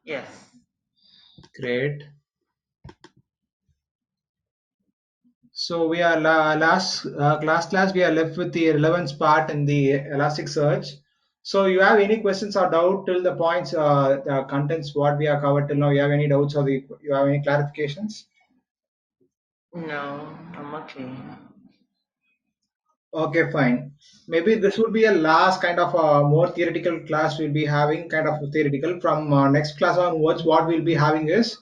Yes. Great. So we are last class we are left with the relevance part in the Elasticsearch. So you have any questions or doubt till the points, the contents what we have covered till now? You have any doubts or you have any clarifications? No, I'm okay. Okay, fine. Maybe this would be a last kind of more theoretical class we'll be having, kind of theoretical. From next class onwards, what we'll be having is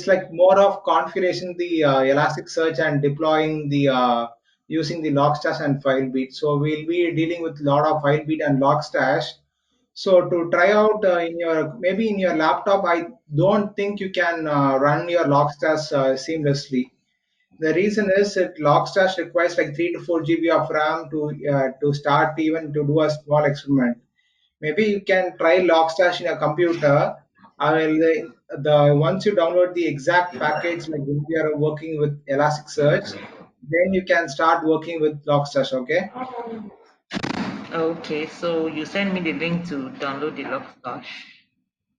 like more of configuration the Elasticsearch and deploying the using the Logstash and FileBeat. So we'll be dealing with a lot of FileBeat and Logstash. So to try out in your maybe in your laptop, I don't think you can run your Logstash seamlessly. The reason is that Logstash requires like 3 to 4 GB of RAM to start even to do a small experiment. Maybe you can try Logstash in a computer. I will the once you download the exact package like when we are working with Elasticsearch, then you can start working with Logstash. Okay. Okay, so you send me the link to download the Logstash.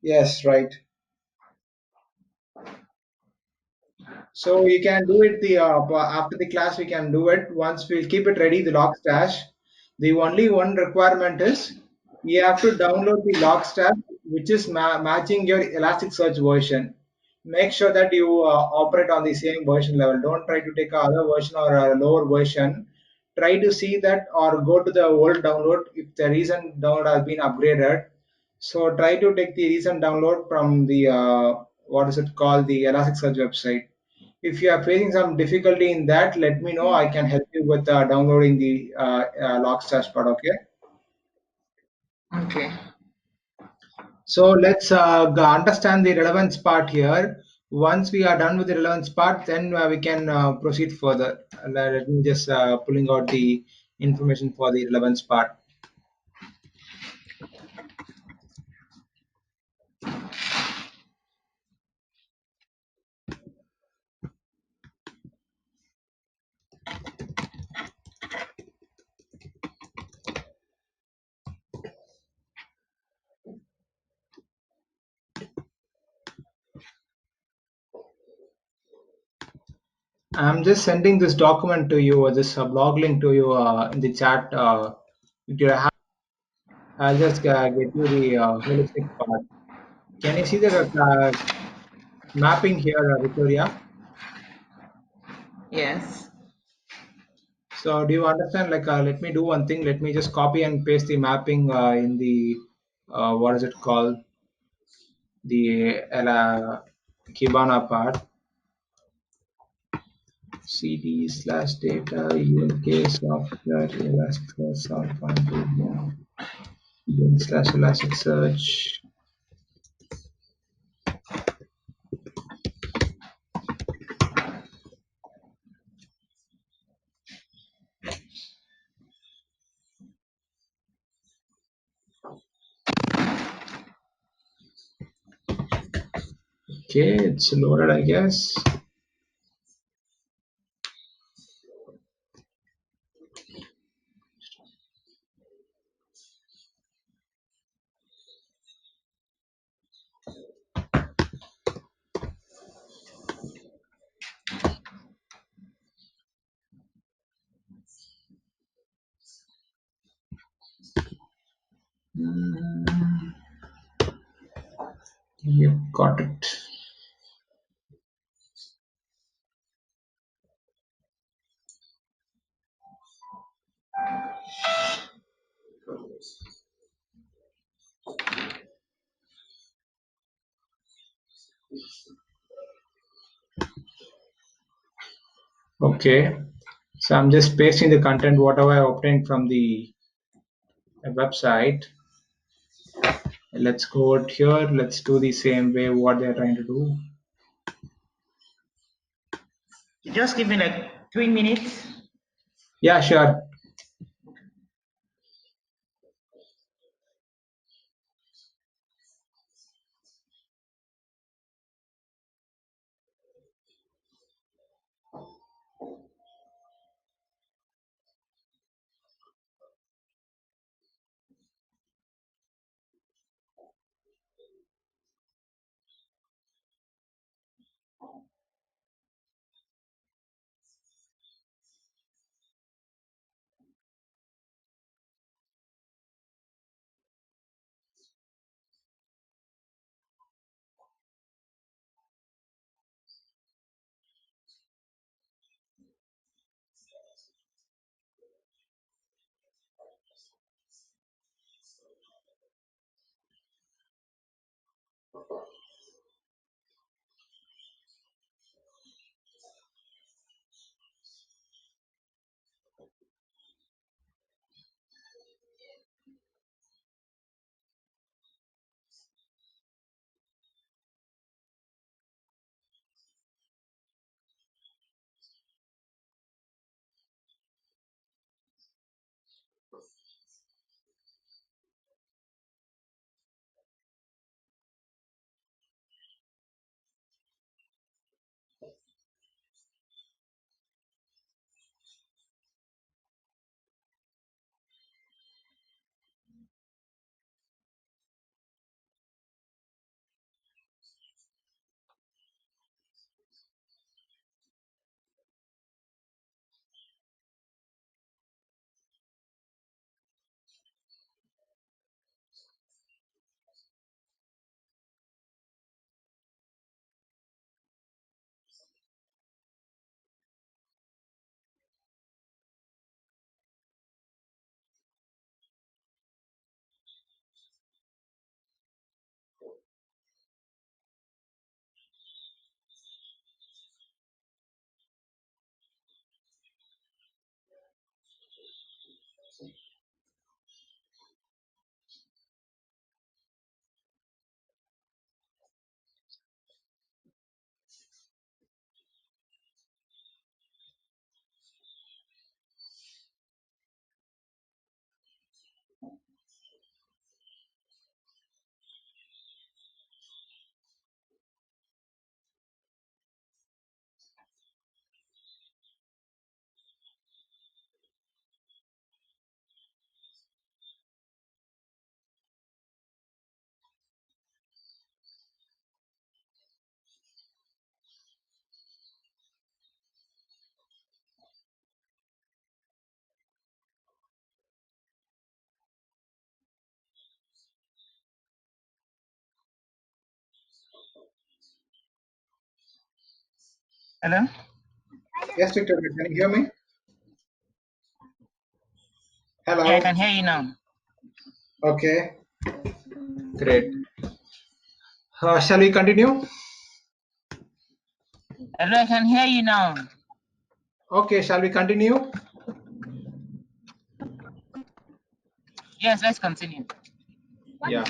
Yes, right. So you can do it the after the class we can do it. Once we'll keep it ready, the Logstash. The only one requirement is you have to download the Logstash, which is matching your Elasticsearch version. Make sure that you operate on the same version level. Don't try to take another version or a lower version. Try to see that or go to the old download if the recent download has been upgraded. So try to take the recent download from the what is it called, the Elasticsearch website. If you are facing some difficulty in that, let me know. I can help you with downloading the Logstash part. Okay. Okay. So let's understand the relevance part here. Once we are done with the relevance part, then we can proceed further. Let me just pulling out the information for the relevance part. I'm just sending this document to you, or this blog link to you in the chat. Do you have, I'll just get you the holistic part. Can you see the mapping here, Victoria? Yes. So do you understand? Like, let me do one thing. Let me just copy and paste the mapping in the what is it called? The Kibana part. CD slash data ELK software Elasticsearch software then slash Elasticsearch. Okay, it's loaded, I guess. Mm, yep, got it. Okay, so I'm just pasting the content whatever I obtained from the website. Let's go out here. Let's do the same way what they're trying to do. Just give me like 3 minutes. Yeah, sure. Hello? Yes, Victoria, can you hear me? Yeah, I Hello. can hear you now. Okay, great. Shall we continue? Hello, I can hear you now. Okay, shall we continue? Yes, let's continue. Yeah.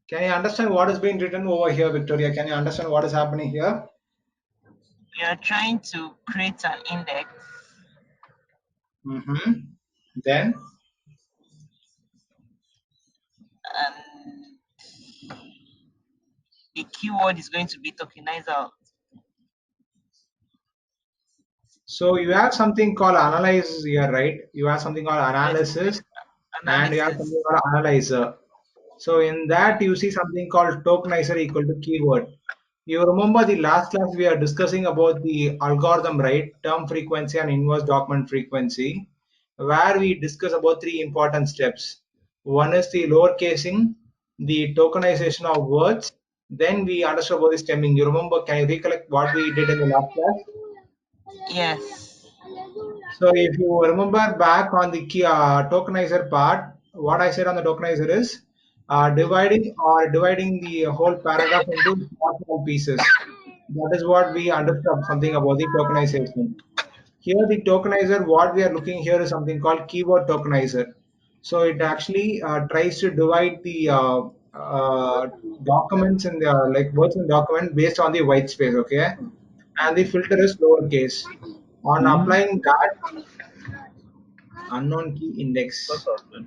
Can you understand what is being written over here, Victoria? Can you understand what is happening here? We are trying to create an index, Mm-hmm. Then, and the keyword is going to be tokenizer. so you have something called analyze here, right? You have something called Yes, analysis and you have analysis. something called analyzer. So in that you see something called tokenizer equal to keyword. You remember the last class we are discussing about the algorithm, right? Term frequency and inverse document frequency, where we discuss about three important steps. One is the lower casing, the tokenization of words. Then we understood about the stemming. You remember? Can you recollect what we did in the last class? Yes. So if you remember back on the key, tokenizer part, what I said on the tokenizer is dividing the whole paragraph into small pieces. That is what we understood something about the tokenization. Here the tokenizer, what we are looking here is something called keyword tokenizer. So it actually tries to divide the documents in the like words in document based on the white space, okay? And the filter is lowercase. On applying that, unknown key index. Because of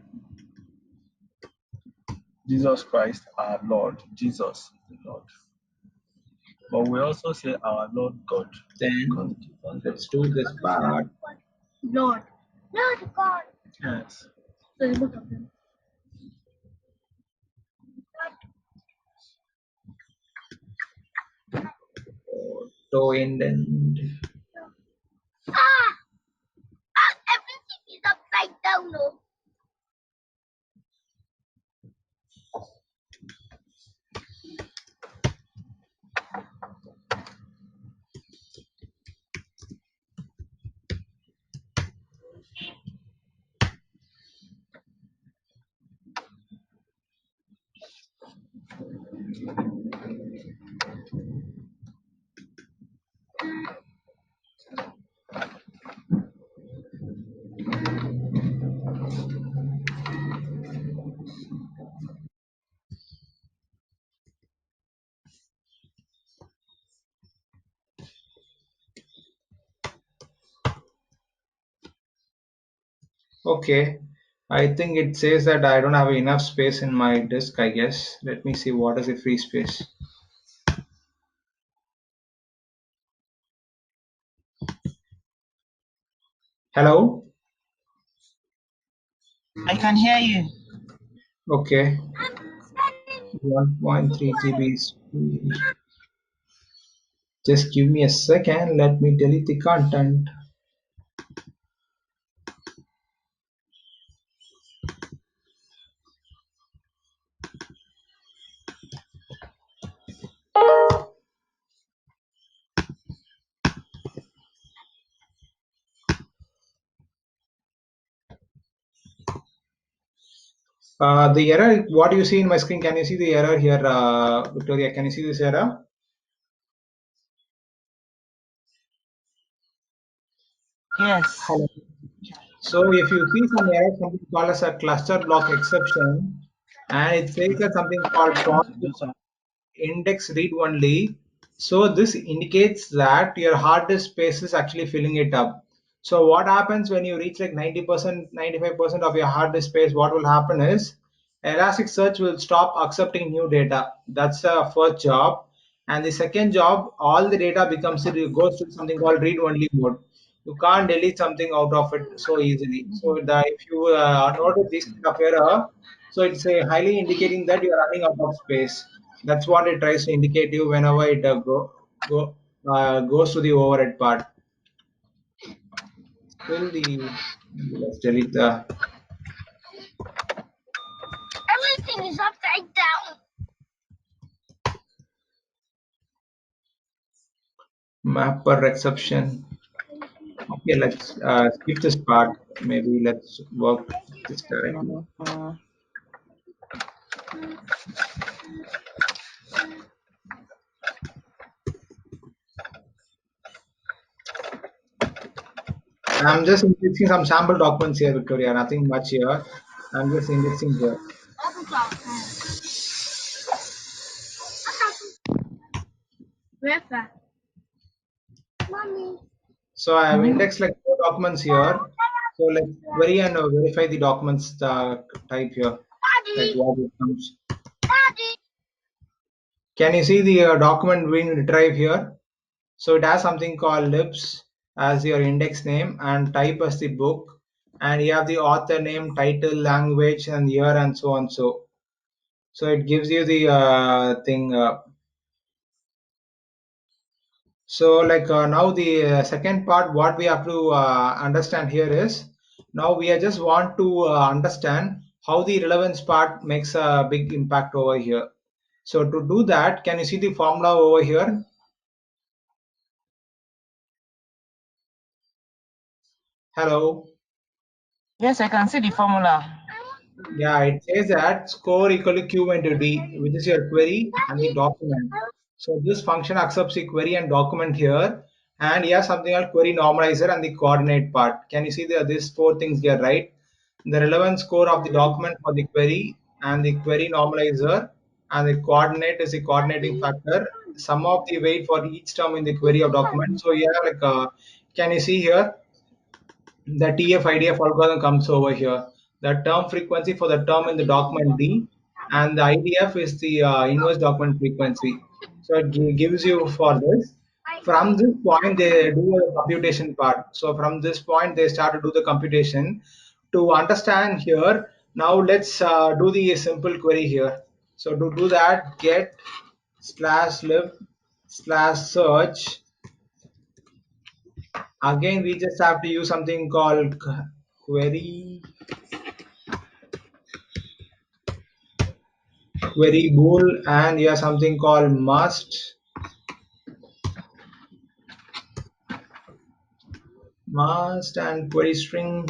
Jesus Christ, our Lord. Jesus is the Lord. But we also say our Lord God, because Then Jesus let's was do God. this part. Yes. To indent. Okay. I think it says that I don't have enough space in my disk, I guess. Let me see what is the free space. Hello? I can hear you. Okay. 1.3 GB is free. Just give me a second. Let me delete the content. The error, what you see in my screen, can you see the error here, Victoria? Can you see this error? Yes. Hello. So if you see some error, something called as a cluster block exception, and it says that something called for index read only. So this indicates that your hard disk space is actually filling it up. So what happens when you reach like 90%, 95% of your hard disk space, what will happen is Elasticsearch will stop accepting new data. That's the first job. And the second job, all the data goes to something called read only mode. You can't delete something out of it so easily. So if you notice this kind of error, so it's highly indicating that you are running out of space. That's what it tries to indicate you whenever it goes to the overhead part. Still the let's delete the Everything is upside down. mapper exception. Okay, let's skip this part. Maybe let's work this directly. I'm just indexing some sample documents here, Victoria. Nothing much here. I'm just indexing here. So I have indexed like four documents here. So let's query and verify the documents type here, like what it comes. Can you see the document being retrieved here? So it has something called libs as your index name and type as the book, and you have the author name, title, language, and year, and so on. So it gives you the thing. So like now the second part, what we have to understand here is now we are just want to understand how the relevance part makes a big impact over here. So to do that, can you see the formula over here? Hello. Yes, I can see the formula. Yeah, it says that score equal to Q into D, which is your query and the document. So this function accepts the query and document here, and you have something called query normalizer and the coordinate part. Can you see these four things here, right? The relevance score of the document for the query and the query normalizer and the coordinate is the coordinating factor. Sum of the weight for each term in the query of document. So yeah, like can you see here? The TF-IDF algorithm comes over here. The term frequency for the term in the document D, and the IDF is the inverse document frequency. So it gives you for this. From this point, they do the computation part. So from this point, they start to do the computation. To understand here, now let's do the simple query here. So to do that, get slash lib slash search. Again, we just have to use something called query bool, and you have something called must and query string.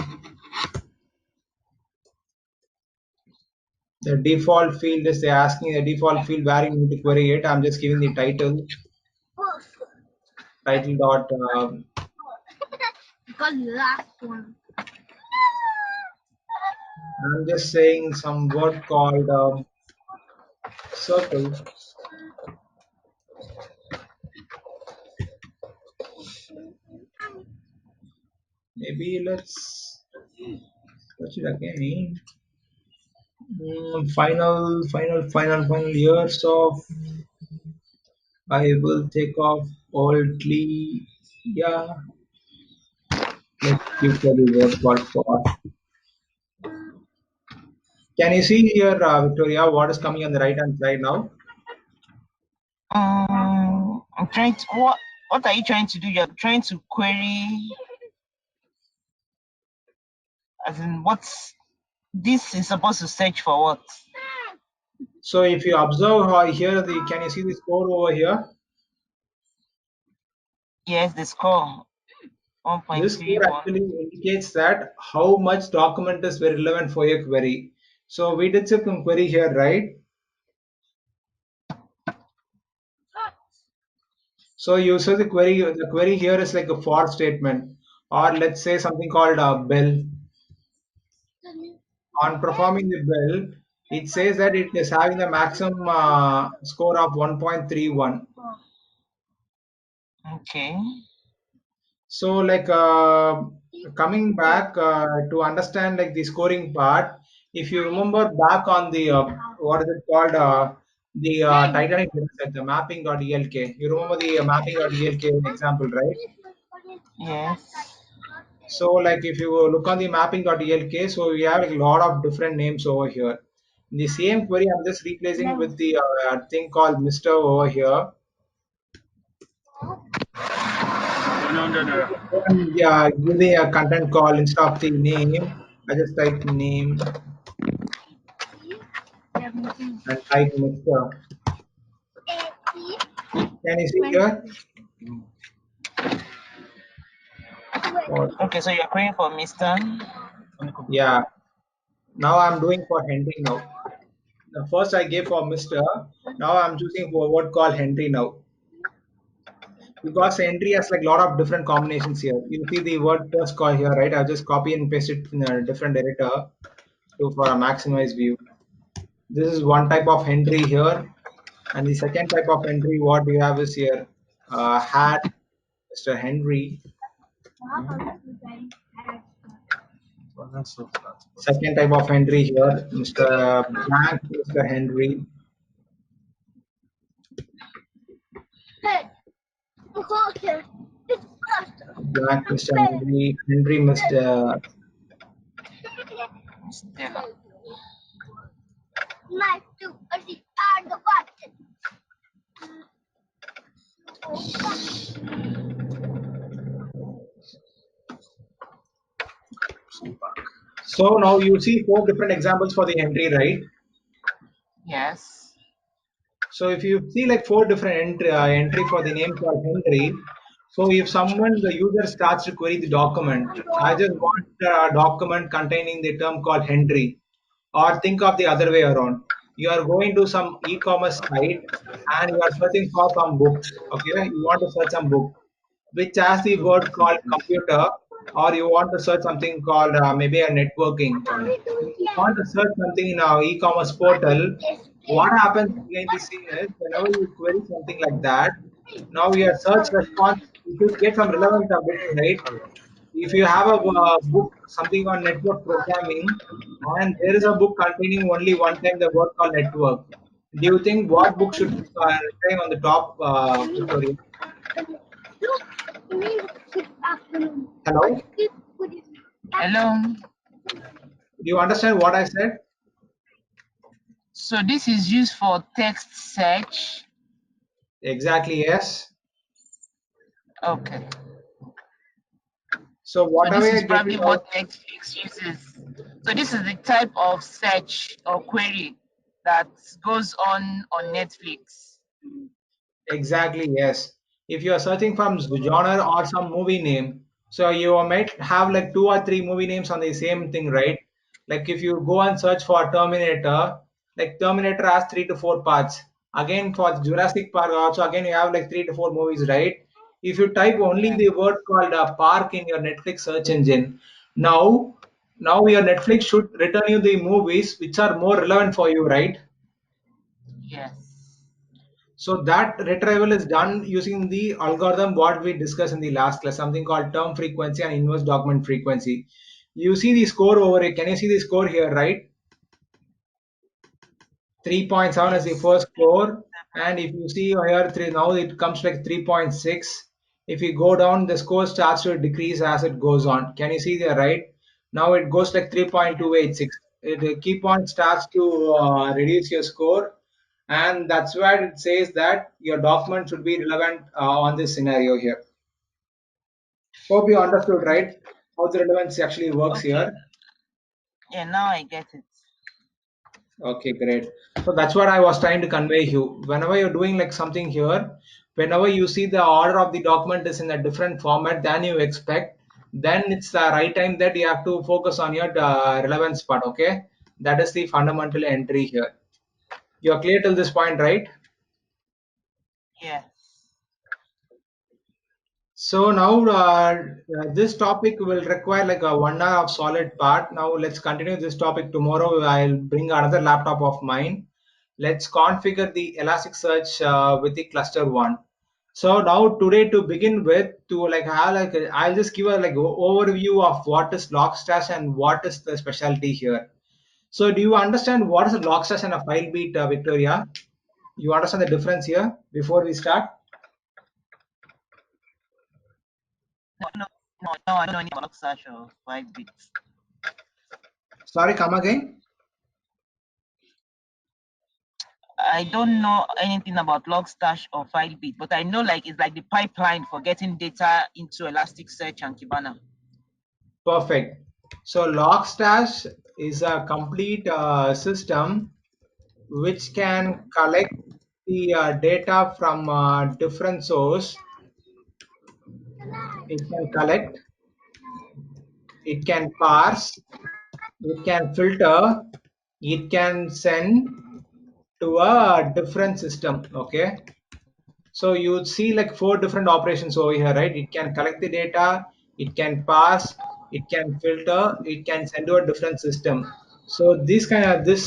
The default field is they're asking the default field where you need to query it. I'm just giving the title dot I'm just saying some word called circle. Maybe let's search it again. Final years of I will take off oldly. Yeah, let's give the word called for. Can you see here, Victoria, what is coming on the right hand side now? I'm trying to what are you trying to do? You're trying to query as in what's this is supposed to search for what? So if you observe here, can you see this code over here? Yes, the score This code 1.31. actually indicates that how much document is very relevant for your query. So we did some query here, right? So you say the query here is like a for statement, or let's say something called a bell. On performing the bell, it says that it is having the maximum score of 1.31. Okay. So like coming back to understand like the scoring part, if you remember back on the what is it called the Titanic dataset, the mapping.elk. You remember the mapping.elk example, right? Yes. So like if you look on the mapping.elk, so we have like, a lot of different names over here. In the same query, I'm just replacing with the thing called Mr. over here. And yeah, give the content call instead of the name. I just type name and type Mr. Can you see here? Or, Okay, so you're querying for Mr. yeah. Now I'm doing for Henry now. First I gave for Mr. Now I'm choosing for a word called Henry now. Because Henry has like a lot of different combinations here. You see the word first call here, right? I'll just copy and paste it in a different editor to for a maximized view. This is one type of Henry here. And the second type of entry, what we have is here, hat Mr. Henry. Second type of entry here, Mr. Blank Mr. Henry. Blank Mr. Henry. Henry Mr. Stella. So now you see four different examples for the entry, right? Yes. So if you see like four different entry for the name called Henry, so if someone, the user starts to query the document, I just want a document containing the term called Henry. Or think of the other way around. You are going to some e-commerce site and you are searching for some books. Okay, you want to search some book which has the word called computer, or you want to search something called maybe a networking. If you want to search something in our e-commerce portal, what happens behind the scene is whenever you query something like that, now your search response, you should get some relevant books, right? If you have a book, something on network programming, and there is a book containing only one time the word called network, do you think what book should retain on the top, Victoria? Hello? Hello. Do you understand what I said? So this is used for text search. Exactly, yes. Okay. So So whatever this I is get probably for what Netflix uses. So this is the type of search or query that goes on Netflix. exactly, yes. If you are searching from genre or some movie name, so you might have like two or three movie names on the same thing, right? Like if you go and search for Terminator, like Terminator has 3 to 4 parts. Again for Jurassic Park also again you have like 3 to 4 movies, right? If you type only Yeah. the word called park in your Netflix search engine, now now your Netflix should return you the movies which are more relevant for you, right? Yes. So that retrieval is done using the algorithm what we discussed in the last class, something called term frequency and inverse document frequency. You see the score over here. Can you see the score here, right? 3.7 is the Yes. first score, and if you see here, three now it comes like 3.6. If you go down, the score starts to decrease as it goes on. Can you see there, right? Now it goes like Yeah. 3.286. It keep on starts to reduce your score, and that's where it says that your document should be relevant on this scenario here. Hope you understood, right? How the relevance actually works Okay. here. Yeah, now I get it. Okay, great. So that's what I was trying to convey you. Whenever you're doing like something here, whenever you see the order of the document is in a different format than you expect, then it's the right time that you have to focus on your relevance part. Okay, that is the fundamental entry here. You're clear till this point, right? Yes. So now this topic will require like a 1 hour of solid part. Now let's continue this topic tomorrow. I'll bring another laptop of mine. Let's configure the Elasticsearch with the cluster one. So now today to begin with, to like have like I'll just give a like overview of what is Logstash and what is the specialty here. So do you understand what is a Logstash and a file beat, Victoria? You understand the difference here before we start? No, no, no, I don't know any about Logstash or 5 bits. Sorry, come again. I don't know anything about Logstash or 5 bit, but I know like it's like the pipeline for getting data into Elasticsearch and Kibana. Perfect. So Logstash is a complete system which can collect the data from different source. It can collect, it can parse, it can filter, it can send to a different system. Okay. So you would see like four different operations over here, right? It can collect the data, it can pass, it can filter, it can send to a different system. So this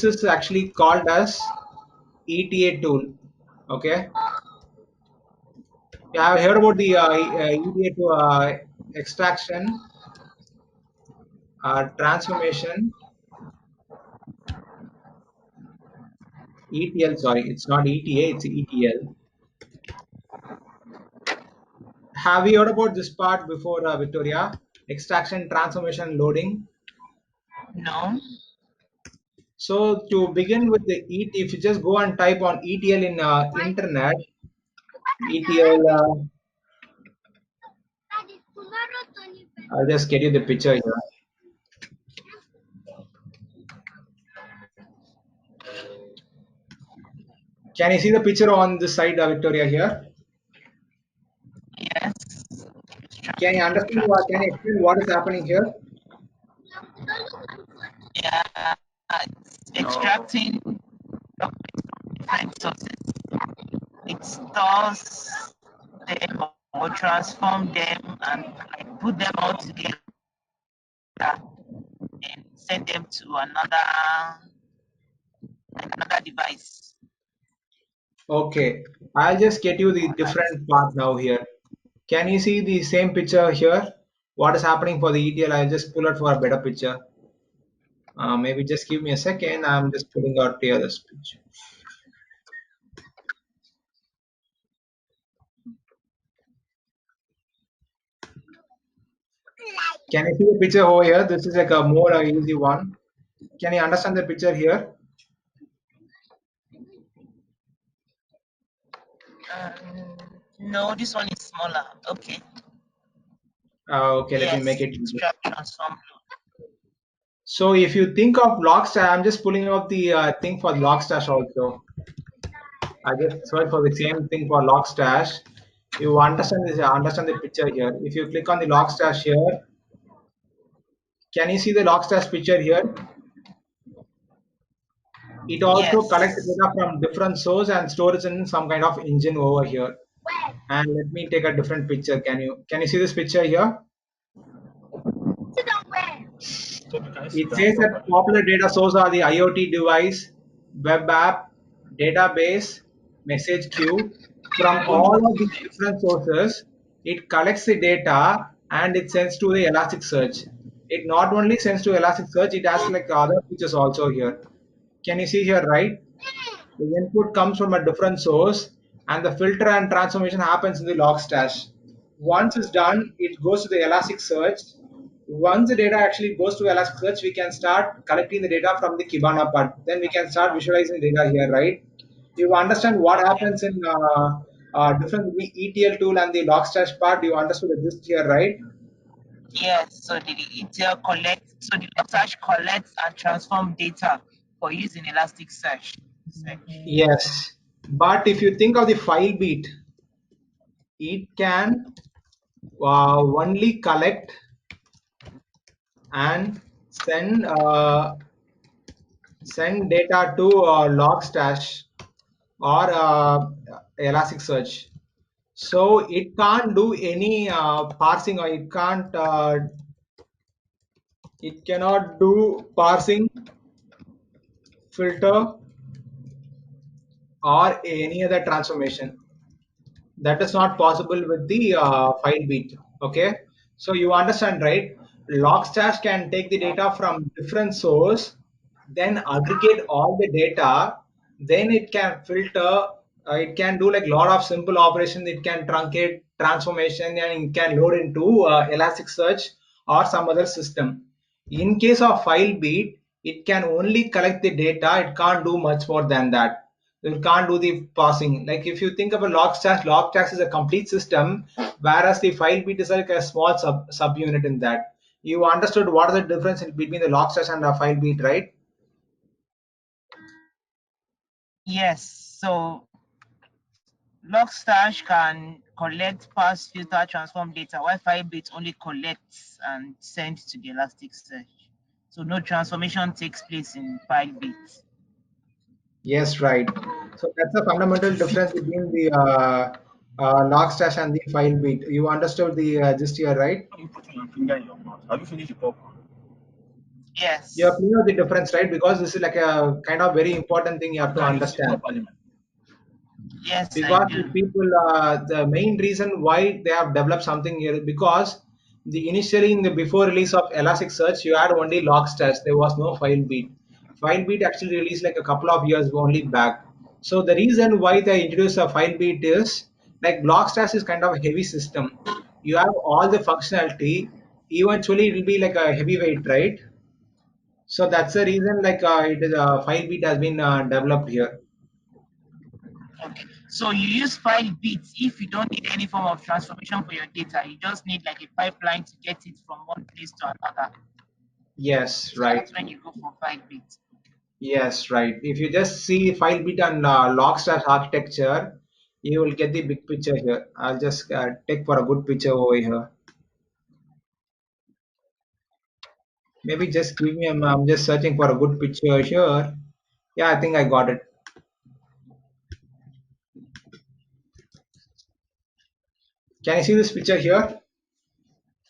is actually called as ETA tool. Okay, you have heard about the ETA to extraction, transformation, ETL. Sorry, it's not ETA, it's ETL. Have you heard about this part before, Victoria? Extraction, transformation, loading. No? So to begin with the if you just go and type on ETL in internet, ETL, I'll just get you the picture here. Can you see the picture on this side, Victoria here? Yes. Can you understand what? Can you explain what is happening here? Yeah. It's No. extracting different sources. It stores them or transform them and like, put them all together and send them to another device. Okay, I'll just get you the That's different part now here. Can you see the same picture here? What is happening for the ETL? I'll just pull it for a better picture. Maybe just give me a second. I'm just pulling out the other picture. Can you see the picture over here? This is like a more easy one. Can you understand the picture here? no, this one is smaller. Okay. Okay, let me make Yes. it easy. Extract, transform. So if you think of Logstash, I'm just pulling up the thing for Logstash also. I just search for the same thing for Logstash. You understand this? Understand the picture here. If you click on the Logstash here, can you see the Logstash picture here? It also collects Yes. data from different source and stores in some kind of engine over here. And let me take a different picture. Can you see this picture here? Toby, can you sit It down says that properly? popular data source are the IoT device, web app, database, message queue. From Toby, all what of is these this? different sources, it collects the data and it sends to the Elasticsearch. It not only sends to Elasticsearch, it has like other features also here. Can you see here, right? The input comes from a different source and the filter and transformation happens in the Logstash. Once it's done, it goes to the Elasticsearch. Once the data actually goes to Elasticsearch, we can start collecting the data from the Kibana part. Then we can start visualizing data here, right? You understand what Yeah. happens in different ETL tool and the Logstash part. You understood the gist here, right? Yes, so the ETL collects, so the Logstash collects and transform data for use in Elasticsearch. Search. Yes. But if you think of the file beat, it can only collect and send data to Logstash or Elasticsearch. So it can't do any parsing, or it cannot do parsing, filter, or any other transformation. That is not possible with the file beat. Okay, so you understand, right? Logstash can take the data from different source, then aggregate all the data, then it can filter, it can do like a lot of simple operations, it can truncate transformation, and it can load into Elasticsearch or some other system. In case of file beat, it can only collect the data, it can't do much more than that. You can't do the parsing. Like if you think of a Logstash is a complete system, whereas the file beat is like a small subunit in that. You understood what is the difference between the Logstash and a file beat, right? Yes, so Logstash can collect, parse, filter, transform data, while Firebase only collects and sends to the Elasticsearch. So no transformation takes place in Firebase. Yes, right. So that's the fundamental difference between the Logstash and the file beat. You understood the gist here, right? Why are you putting your finger in your mouth? Have you finished the popcorn? You have Yes. clear the difference, right? Because this is like a kind of very important thing you have to Can you see understand. properly, man? Yes, I Because the do. people, the main reason why they have developed something here, because the initially in the before release of Elasticsearch, you had only Logstash. There was no FileBeat. FileBeat actually released like a couple of years only back. So the reason why they introduced a FileBeat is like Logstash is kind of a heavy system. You have all the functionality. Eventually, it will be like a heavyweight, right? So that's the reason like it is FileBeat has been developed here. Okay. So you use Firebase if you don't need any form of transformation for your data. You just need like a pipeline to get it from one place to another. Yes, So right. that's when you go for Firebase. Yes, right. If you just see file bit and Logstash architecture, you will get the big picture here. I'll just take for a good picture over here. Maybe just give me. I'm just searching for a good picture here. Yeah, I think I got it. Can you see this picture here?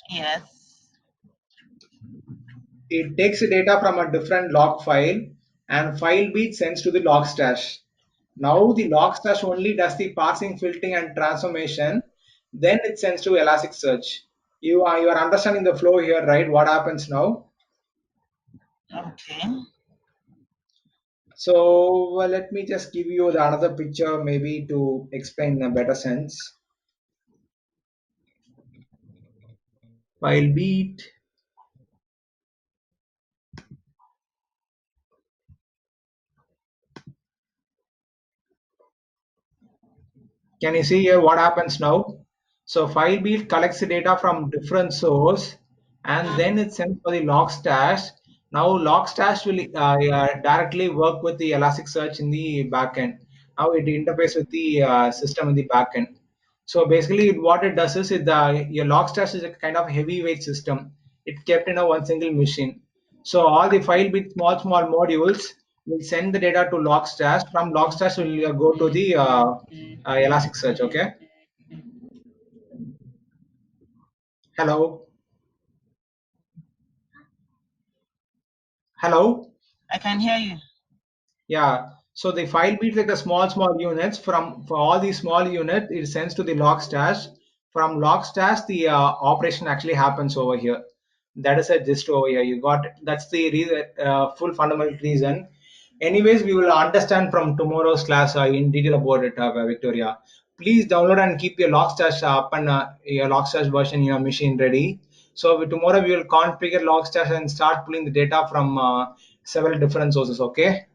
Yes. It takes the data from a different log file and file bit sends to the Logstash. Now the Logstash only does the parsing, filtering, and transformation. Then it sends to Elasticsearch. You are understanding the flow here, right? What happens now? Okay. So let me just give you the another picture maybe to explain in a better sense. File beat. Can you see here what happens now? So file beat collects the data from different source and then it sends for the Logstash. Now Logstash will directly work with the Elasticsearch in the backend. Now it interface with the system in the backend. So basically, what it does is your Logstash is a kind of heavyweight system. It kept in a one single machine. So all the file with small modules will send the data to Logstash. From Logstash will go to the Elasticsearch. Okay. Hello, hello. I can hear you. Yeah. So the file beats like the small units. From for all these small units, it sends to the Logstash. From Logstash, the operation actually happens over here. That is a gist over here. You got that's the reason, full fundamental reason. Anyways, we will understand from tomorrow's class in detail about it, Victoria. Please download and keep your Logstash up and your Logstash version in your machine ready. So tomorrow we will configure Logstash and start pulling the data from several different sources. Okay.